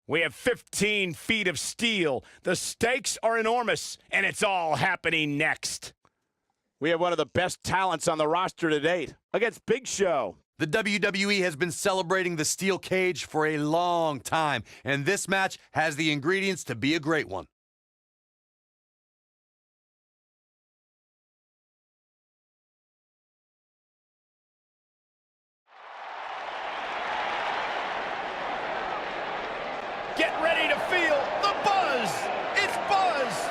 We have 15 feet of steel. The stakes are enormous, and it's all happening next. We have one of the best talents on the roster to date against Big Show. The WWE has been celebrating the steel cage for a long time, and this match has the ingredients to be a great one. Get ready to feel the buzz. It's Buzz.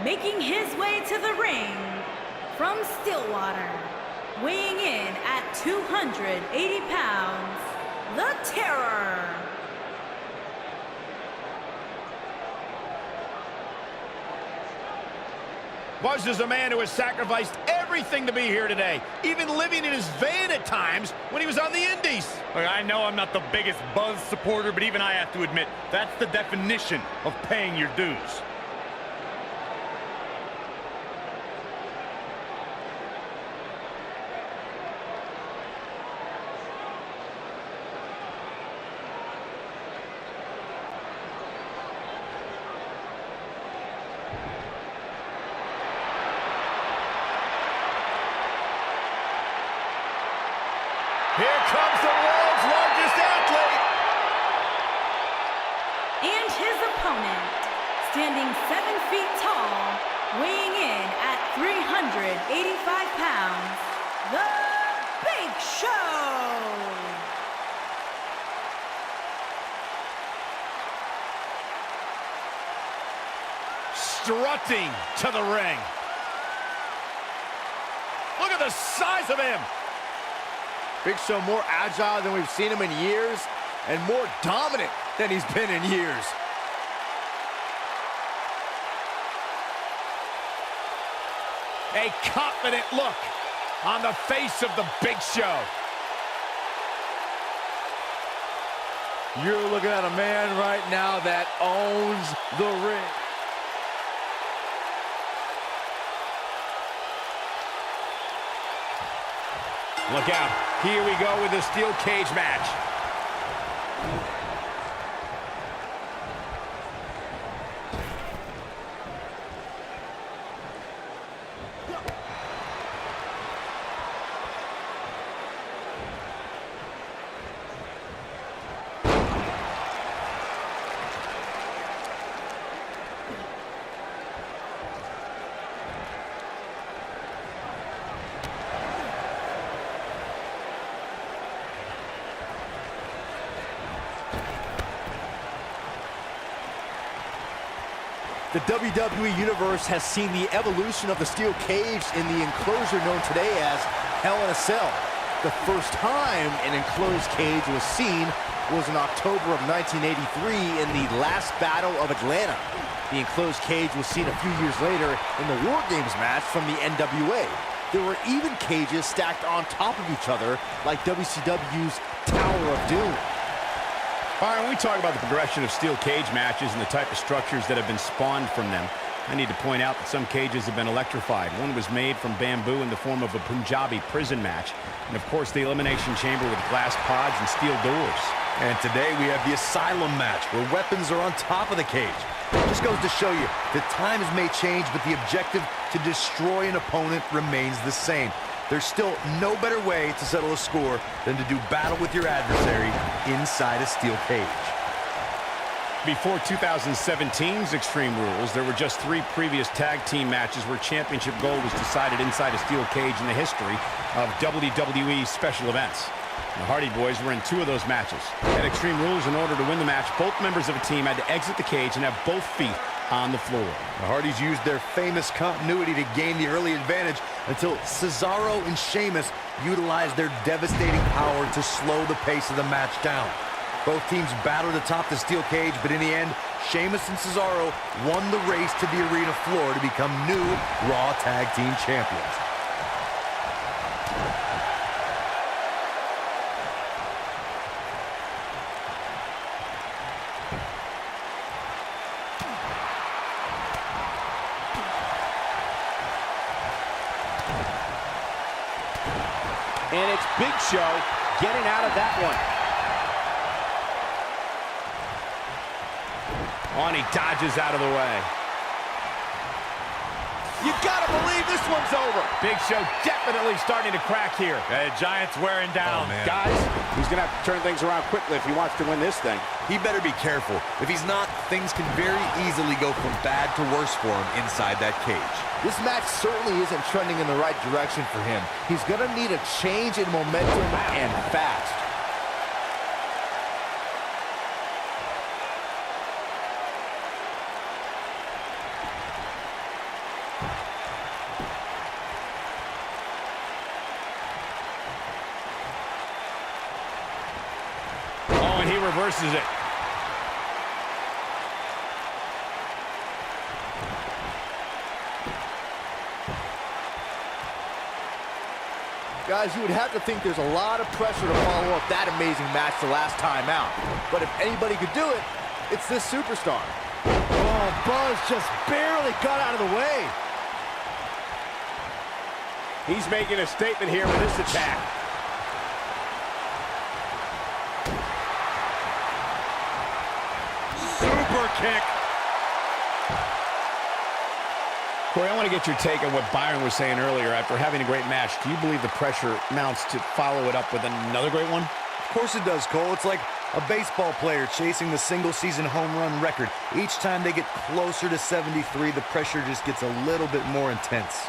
Making his way to the ring from Stillwater, weighing in at 280 pounds, the Terror. Buzz is a man who has sacrificed everything to be here today, even living in his van at times when he was on the Indies. Look, I know I'm not the biggest Buzz supporter, but even I have to admit, that's the definition of paying your dues. Here comes the world's largest athlete. And his opponent, standing 7 feet tall, weighing in at 385 pounds, the Big Show. Strutting to the ring. Look at the size of him. Big Show more agile than we've seen him in years, and more dominant than he's been in years. A confident look on the face of the Big Show. You're looking at a man right now that owns the ring. Look out. Here we go with the steel cage match. The WWE Universe has seen the evolution of the steel cage in the enclosure known today as Hell in a Cell. The first time an enclosed cage was seen was in October of 1983 in the last Battle of Atlanta. The enclosed cage was seen a few years later in the War Games match from the NWA. There were even cages stacked on top of each other like WCW's Tower of Doom. All right, when we talk about the progression of steel cage matches and the type of structures that have been spawned from them, I need to point out that some cages have been electrified. One was made from bamboo in the form of a Punjabi prison match. And, of course, the Elimination Chamber with glass pods and steel doors. And today we have the Asylum match, where weapons are on top of the cage. It just goes to show you that times may change, but the objective to destroy an opponent remains the same. There's still no better way to settle a score than to do battle with your adversary inside a steel cage. Before 2017's Extreme Rules, there were just 3 previous tag team matches where championship gold was decided inside a steel cage in the history of WWE special events. The Hardy Boys were in 2 of those matches. At Extreme Rules, in order to win the match, both members of a team had to exit the cage and have both feet on the floor. The Hardys used their famous continuity to gain the early advantage until Cesaro and Sheamus utilized their devastating power to slow the pace of the match down. Both teams battled atop the steel cage, but in the end, Sheamus and Cesaro won the race to the arena floor to become new Raw Tag Team Champions. And it's Big Show getting out of that one. Oh, and he dodges out of the way. You gotta believe this one's over. Big Show definitely starting to crack here. Giants wearing down. Guys, he's going to have to turn things around quickly if he wants to win this thing. He better be careful. If he's not, things can very easily go from bad to worse for him inside that cage. This match certainly isn't trending in the right direction for him. He's gonna need a change in momentum and fast. Oh, and he reverses it. Guys, you would have to think there's a lot of pressure to follow up that amazing match the last time out. But if anybody could do it, it's this superstar. Oh, Buzz just barely got out of the way. He's making a statement here with this attack. Super kick. Corey, I want to get your take on what Byron was saying earlier. After having a great match, do you believe the pressure mounts to follow it up with another great one? Of course it does, Cole. It's like a baseball player chasing the single-season home run record. Each time they get closer to 73, the pressure just gets a little bit more intense.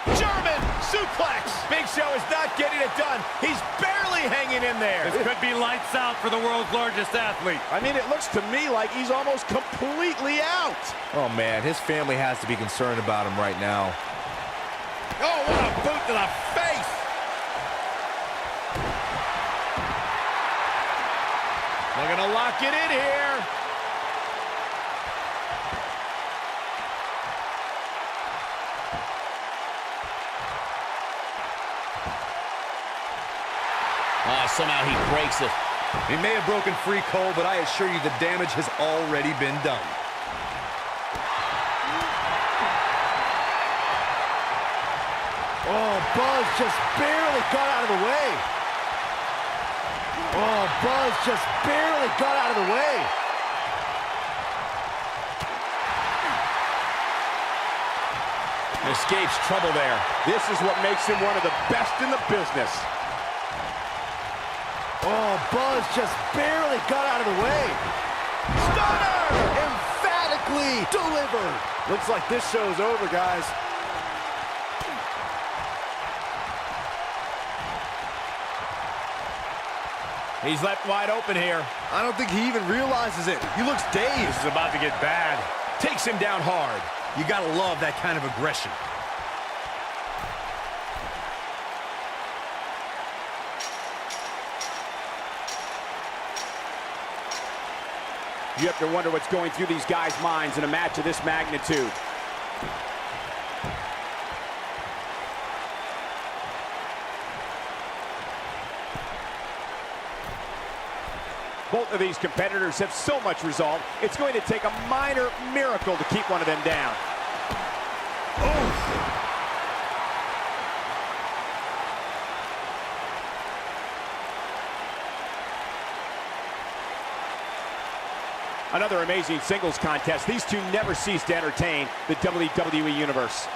German suplex. Big Show is not getting it done. He's barely hanging in there. This could be lights out for the world's largest athlete. I mean, it looks to me like he's almost completely out. Oh, man, his family has to be concerned about him right now. Oh, what a boot to the face. They're going to lock it in here. Somehow he breaks it. He may have broken free, Cole, but I assure you the damage has already been done. Oh, Buzz just barely got out of the way. Oh, Buzz just barely got out of the way. Escapes trouble there. This is what makes him one of the best in the business. Oh, Buzz just barely got out of the way. Stunner! Emphatically delivered. Looks like this show's over, guys. He's left wide open here. I don't think he even realizes it. He looks dazed. This is about to get bad. Takes him down hard. You gotta love that kind of aggression. You have to wonder what's going through these guys' minds in a match of this magnitude. Both of these competitors have so much resolve, it's going to take a minor miracle to keep one of them down. Oh! Another amazing singles contest. These two never cease to entertain the WWE Universe.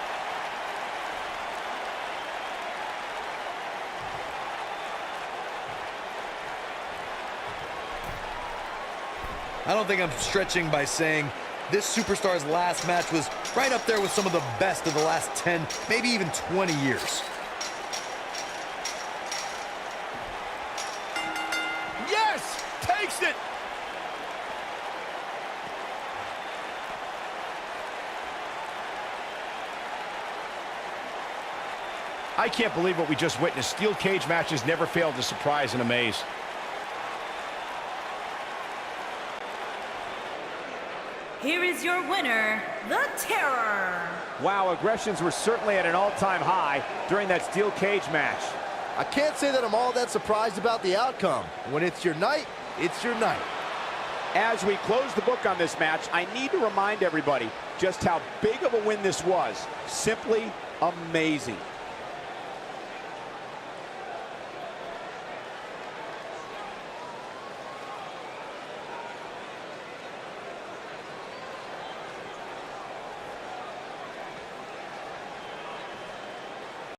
I don't think I'm stretching by saying this superstar's last match was right up there with some of the best of the last 10, maybe even 20 years. Yes! Takes it! I can't believe what we just witnessed. Steel cage matches never fail to surprise and amaze. Here is your winner, The Terror. Wow, aggressions were certainly at an all-time high during that steel cage match. I can't say that I'm all that surprised about the outcome. When it's your night, it's your night. As we close the book on this match, I need to remind everybody just how big of a win this was. Simply amazing.